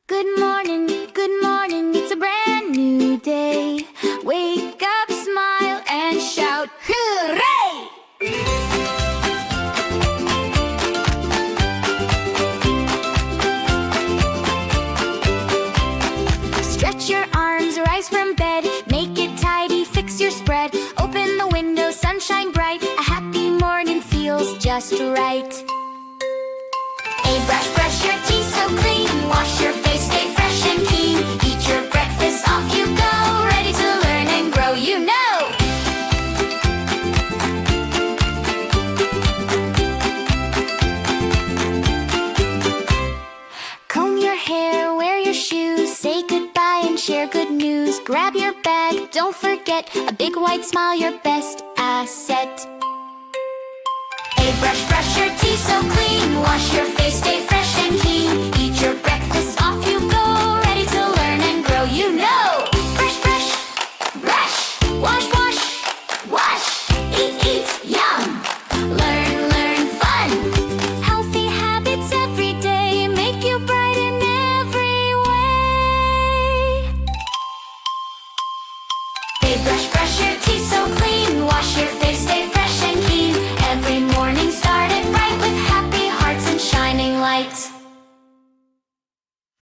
good morning, it's a brand new day. Wake up, smile, and shout, hooray! Stretch your arms, rise from bed, make it tidy, fix your spread. Open the window, sunshine bright, a happy morning feels just right. Brush your teeth so clean, wash your face, stay fresh and keen. Eat your breakfast, off you go, ready to learn and grow, you know. Comb your hair, wear your shoes, say goodbye and share good news. Grab your bag, don't forget, a big white smile, your best asset. Brush your teeth so clean, wash your face, stay fresh and keen. Eat your breakfast.